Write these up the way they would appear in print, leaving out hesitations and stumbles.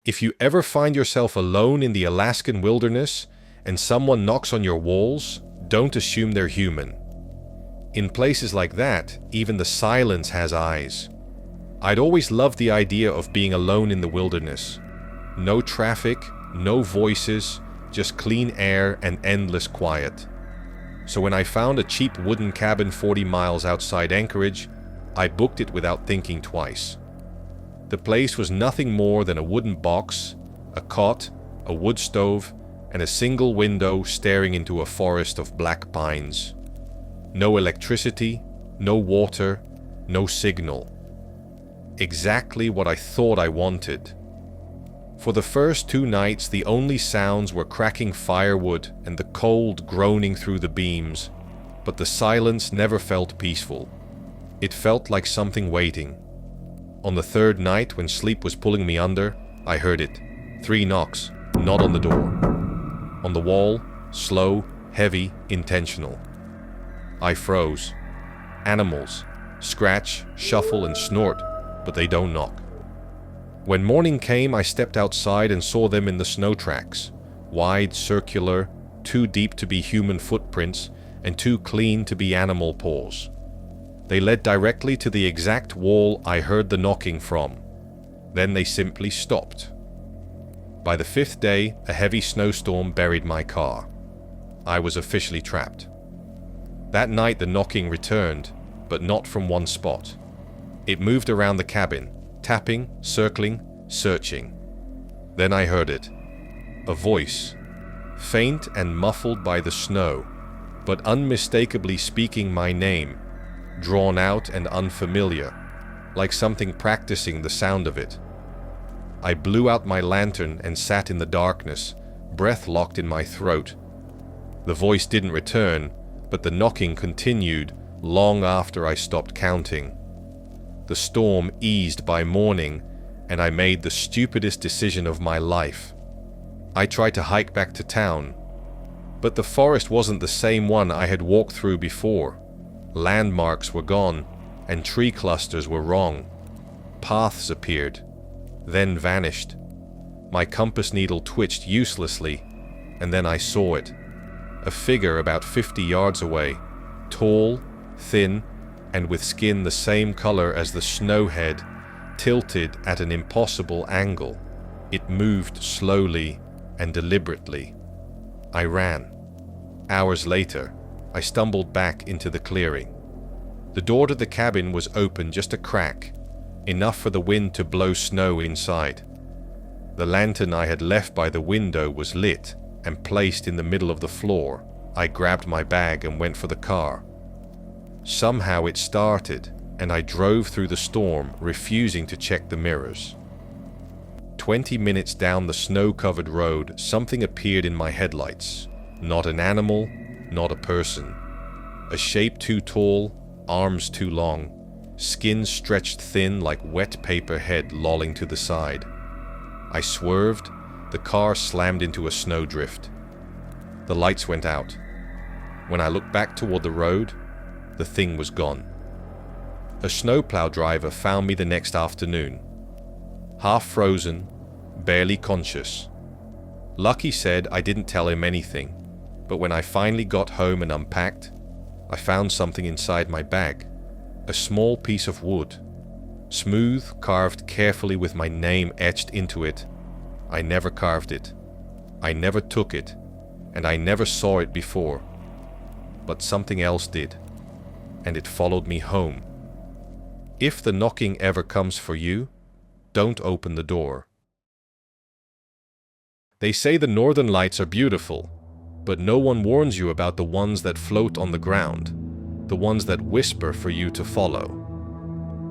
If you ever find yourself alone in the Alaskan wilderness and someone knocks on your walls, don't assume they're human. In places like that, even the silence has eyes. I'd always loved the idea of being alone in the wilderness. No traffic, no voices, just clean air and endless quiet. So when I found a cheap wooden cabin 40 miles outside Anchorage, I booked it without thinking twice. The place was nothing more than a wooden box, a cot, a wood stove, and a single window staring into a forest of black pines. No electricity, no water, no signal. Exactly what I thought I wanted. For the first 2 nights, the only sounds were cracking firewood and the cold groaning through the beams, but the silence never felt peaceful. It felt like something waiting. On the 3rd night, when sleep was pulling me under, I heard it. 3 knocks, not on the door. On the wall, slow, heavy, intentional. I froze. Animals scratch, shuffle, and snort, but they don't knock. When morning came, I stepped outside and saw them in the snow tracks. Wide, circular, too deep to be human footprints, and too clean to be animal paws. They led directly to the exact wall I heard the knocking from. Then they simply stopped. By the 5th day, a heavy snowstorm buried my car. I was officially trapped. That night the knocking returned, but not from one spot. It moved around the cabin, tapping, circling, searching. Then I heard it. A voice, faint and muffled by the snow, but unmistakably speaking my name, drawn out and unfamiliar, like something practicing the sound of it. I blew out my lantern and sat in the darkness, breath locked in my throat. The voice didn't return, but the knocking continued long after I stopped counting. The storm eased by morning, and I made the stupidest decision of my life. I tried to hike back to town, but the forest wasn't the same one I had walked through before. Landmarks were gone, and tree clusters were wrong. Paths appeared, then vanished. My compass needle twitched uselessly, and then I saw it. A figure about 50 yards away, tall, thin, and with skin the same color as the snowhead, tilted at an impossible angle. It moved slowly and deliberately. I ran. Hours later, I stumbled back into the clearing. The door to the cabin was open just a crack, enough for the wind to blow snow inside. The lantern I had left by the window was lit and placed in the middle of the floor. I grabbed my bag and went for the car. Somehow it started, and I drove through the storm, refusing to check the mirrors. 20 minutes down the snow-covered road, something appeared in my headlights. Not an animal, not a person. A shape too tall, arms too long, skin stretched thin like wet paper head lolling to the side. I swerved, the car slammed into a snowdrift. The lights went out. When I looked back toward the road, the thing was gone. A snowplow driver found me the next afternoon. Half frozen, barely conscious. Lucky said I didn't tell him anything, but when I finally got home and unpacked, I found something inside my bag. A small piece of wood. Smooth, carved carefully with my name etched into it. I never carved it. I never took it, and I never saw it before. But something else did, and it followed me home. If the knocking ever comes for you, don't open the door. They say the northern lights are beautiful, but no one warns you about the ones that float on the ground, the ones that whisper for you to follow.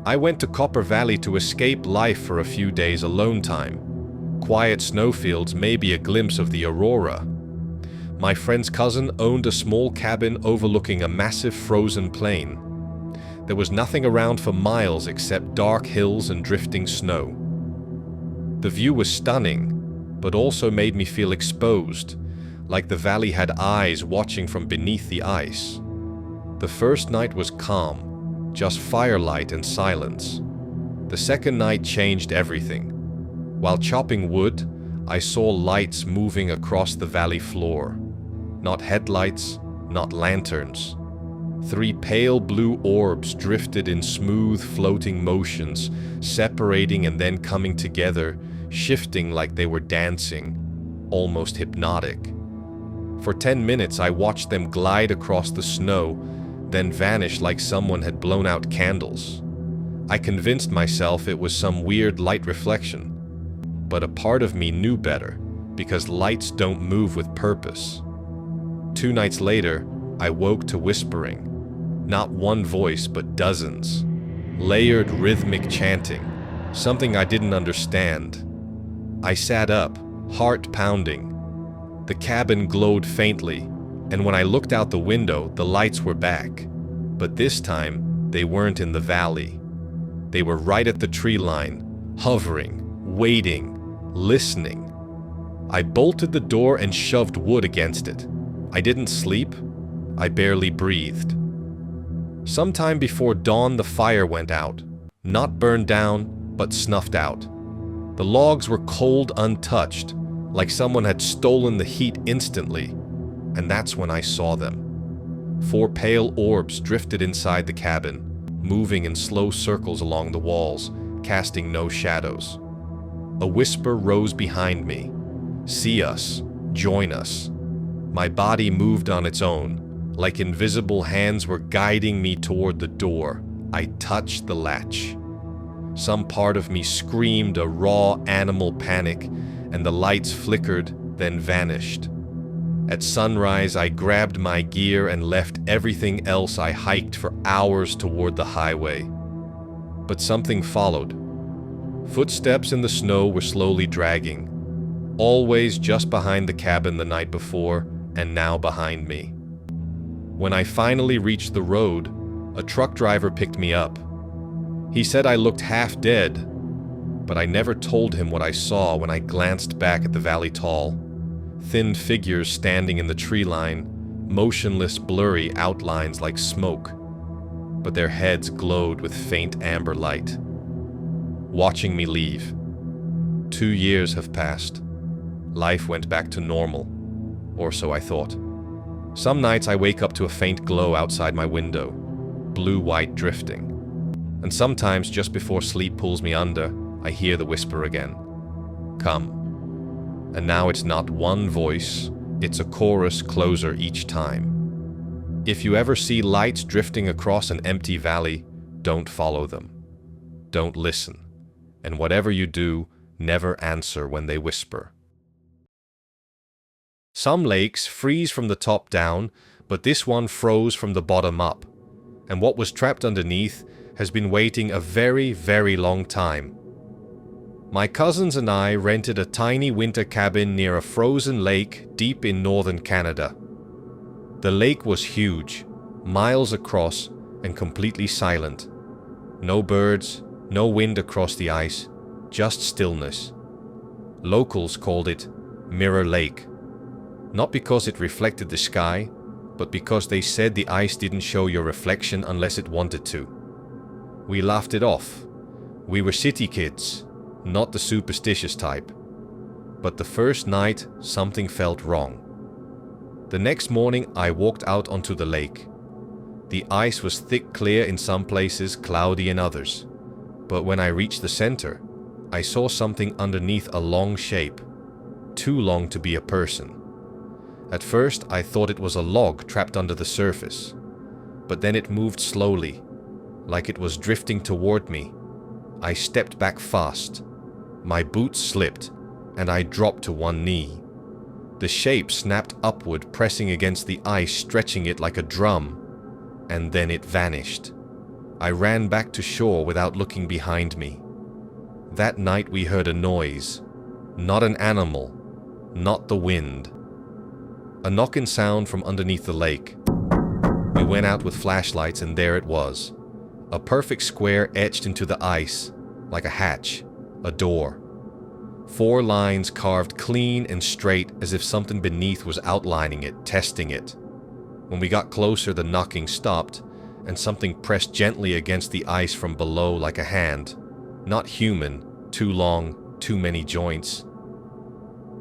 I went to Copper Valley to escape life for a few days alone time. Quiet snowfields, maybe a glimpse of the aurora. My friend's cousin owned a small cabin overlooking a massive frozen plain. There was nothing around for miles except dark hills and drifting snow. The view was stunning, but also made me feel exposed, like the valley had eyes watching from beneath the ice. The first night was calm, just firelight and silence. The second night changed everything. While chopping wood, I saw lights moving across the valley floor. Not headlights, not lanterns. 3 pale blue orbs drifted in smooth floating motions, separating and then coming together, shifting like they were dancing, almost hypnotic. For 10 minutes I watched them glide across the snow, then vanish like someone had blown out candles. I convinced myself it was some weird light reflection, but a part of me knew better, because lights don't move with purpose. 2 nights later, I woke to whispering. Not one voice, but dozens. Layered rhythmic chanting, something I didn't understand. I sat up, heart pounding. The cabin glowed faintly, and when I looked out the window, the lights were back. But this time, they weren't in the valley. They were right at the tree line, hovering, waiting, listening. I bolted the door and shoved wood against it. I didn't sleep. I barely breathed. Sometime before dawn, the fire went out. Not burned down, but snuffed out. The logs were cold, untouched, like someone had stolen the heat instantly, and that's when I saw them. 4 pale orbs drifted inside the cabin, moving in slow circles along the walls, casting no shadows. A whisper rose behind me. See us, join us. My body moved on its own, like invisible hands were guiding me toward the door. I touched the latch. Some part of me screamed a raw animal panic, and the lights flickered, then vanished. At sunrise, I grabbed my gear and left everything else I hiked for hours toward the highway. But something followed. Footsteps in the snow were slowly dragging, always just behind the cabin the night before, and now behind me. When I finally reached the road, a truck driver picked me up. He said I looked half dead, but I never told him what I saw when I glanced back at the valley tall. Thin figures standing in the tree line, motionless, blurry outlines like smoke, but their heads glowed with faint amber light. Watching me leave. 2 years have passed. Life went back to normal, or so I thought. Some nights I wake up to a faint glow outside my window, blue-white drifting. And sometimes just before sleep pulls me under, I hear the whisper again. Come. And now it's not one voice, it's a chorus closer each time. If you ever see lights drifting across an empty valley, don't follow them. Don't listen. And whatever you do, never answer when they whisper. Some lakes freeze from the top down, but this one froze from the bottom up. And what was trapped underneath has been waiting a very, very long time. My cousins and I rented a tiny winter cabin near a frozen lake deep in northern Canada. The lake was huge, miles across, and completely silent. No birds, no wind across the ice, just stillness. Locals called it Mirror Lake. Not because it reflected the sky, but because they said the ice didn't show your reflection unless it wanted to. We laughed it off. We were city kids, not the superstitious type. But the first night, something felt wrong. The next morning, I walked out onto the lake. The ice was thick clear in some places, cloudy in others. But when I reached the center, I saw something underneath a long shape, too long to be a person. At first, I thought it was a log trapped under the surface. But then it moved slowly, like it was drifting toward me. I stepped back fast. My boots slipped, and I dropped to one knee. The shape snapped upward, pressing against the ice, stretching it like a drum. And then it vanished. I ran back to shore without looking behind me. That night we heard a noise. Not an animal, not the wind. A knocking sound from underneath the lake. We went out with flashlights, and there it was. A perfect square etched into the ice, like a hatch, a door. 4 lines carved clean and straight as if something beneath was outlining it, testing it. When we got closer, the knocking stopped, and something pressed gently against the ice from below like a hand. Not human, too long, too many joints.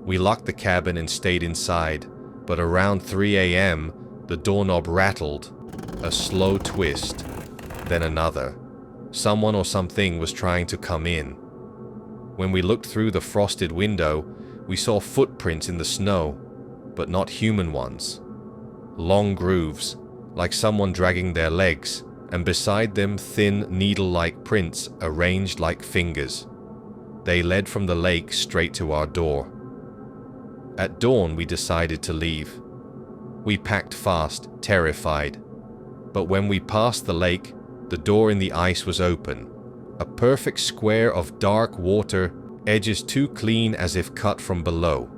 We locked the cabin and stayed inside, but around 3 a.m., the doorknob rattled. A slow twist, then another. Someone or something was trying to come in. When we looked through the frosted window, we saw footprints in the snow, but not human ones. Long grooves, like someone dragging their legs, and beside them thin needle-like prints arranged like fingers. They led from the lake straight to our door. At dawn, we decided to leave. We packed fast, terrified. But when we passed the lake, the door in the ice was open. A perfect square of dark water, edges too clean as if cut from below.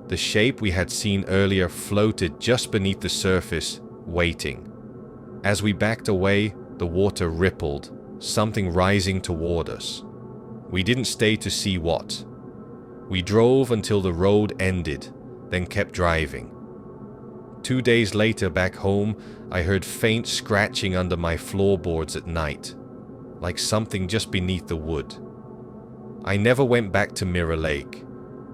The shape we had seen earlier floated just beneath the surface, waiting. As we backed away, the water rippled, something rising toward us. We didn't stay to see what. We drove until the road ended, then kept driving. 2 days later, back home, I heard faint scratching under my floorboards at night, like something just beneath the wood. I never went back to Mirror Lake,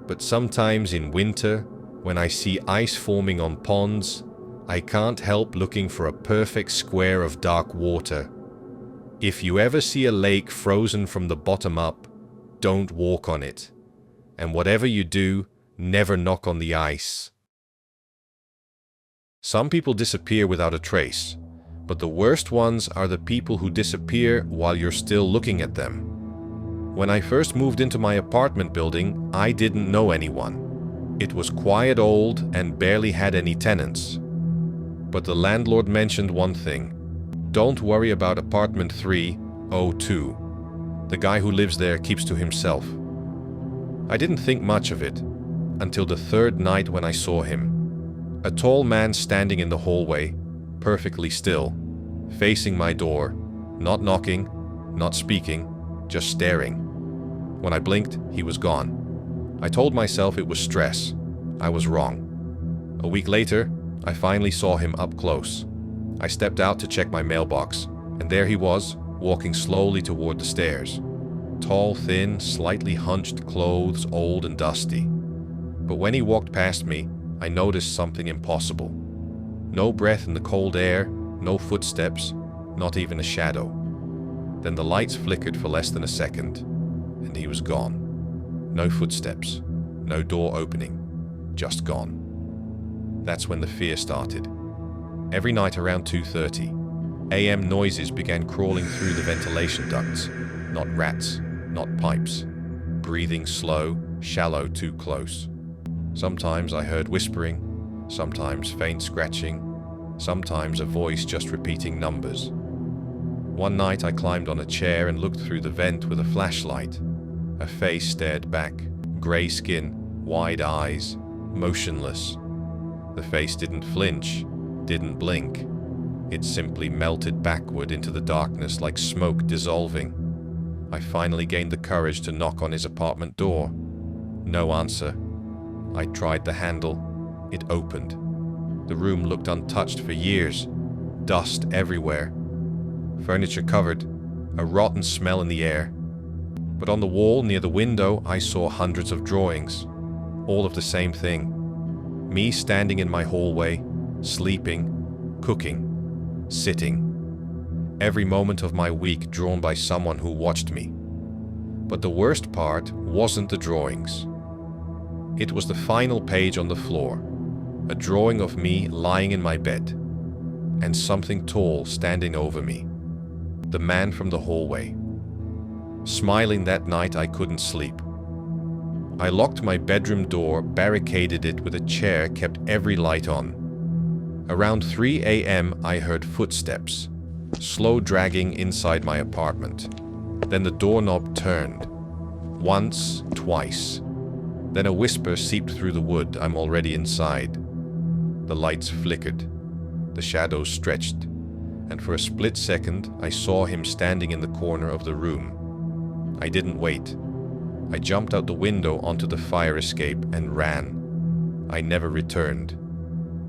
but sometimes in winter, when I see ice forming on ponds, I can't help looking for a perfect square of dark water. If you ever see a lake frozen from the bottom up, don't walk on it. And whatever you do, never knock on the ice. Some people disappear without a trace, but the worst ones are the people who disappear while you're still looking at them. When I first moved into my apartment building, I didn't know anyone. It was quiet old and barely had any tenants. But the landlord mentioned one thing. Don't worry about apartment 302. The guy who lives there keeps to himself. I didn't think much of it until the third night when I saw him. A tall man standing in the hallway, perfectly still, facing my door, not knocking, not speaking, just staring. When I blinked, he was gone. I told myself it was stress. I was wrong. A week later, I finally saw him up close. I stepped out to check my mailbox, and there he was, walking slowly toward the stairs. Tall, thin, slightly hunched clothes, old and dusty. But when he walked past me, I noticed something impossible. No breath in the cold air, no footsteps, not even a shadow. Then the lights flickered for less than a second, and he was gone. No footsteps, no door opening, just gone. That's when the fear started. Every night around 2:30, AM noises began crawling through the ventilation ducts. Not rats, not pipes. Breathing slow, shallow, too close. Sometimes I heard whispering, sometimes faint scratching, sometimes a voice just repeating numbers. One night I climbed on a chair and looked through the vent with a flashlight. A face stared back, grey skin, wide eyes, motionless. The face didn't flinch, didn't blink. It simply melted backward into the darkness like smoke dissolving. I finally gained the courage to knock on his apartment door. No answer. I tried the handle. It opened. The room looked untouched for years. Dust everywhere. Furniture covered. A rotten smell in the air. But on the wall near the window, I saw hundreds of drawings. All of the same thing. Me standing in my hallway, sleeping, cooking, sitting. Every moment of my week drawn by someone who watched me. But the worst part wasn't the drawings. It was the final page on the floor, a drawing of me lying in my bed, and something tall standing over me, the man from the hallway. Smiling that night, I couldn't sleep. I locked my bedroom door, barricaded it with a chair, kept every light on. Around 3 a.m., I heard footsteps, slow dragging inside my apartment. Then the doorknob turned. Once, twice. Then a whisper seeped through the wood. I'm already inside. The lights flickered. The shadows stretched. And for a split second, I saw him standing in the corner of the room. I didn't wait. I jumped out the window onto the fire escape and ran. I never returned.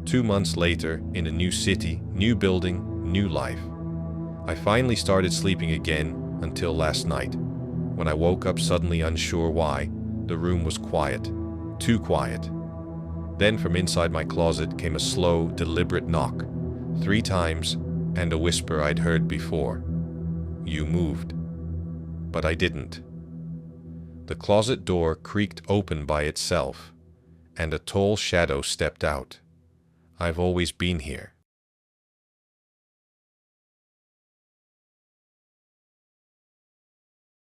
2 months later, in a new city, new building, new life. I finally started sleeping again until last night. When I woke up suddenly unsure why, the room was quiet. Too quiet. Then from inside my closet came a slow, deliberate knock. 3 times, and a whisper I'd heard before. You moved. But I didn't. The closet door creaked open by itself, and a tall shadow stepped out. I've always been here.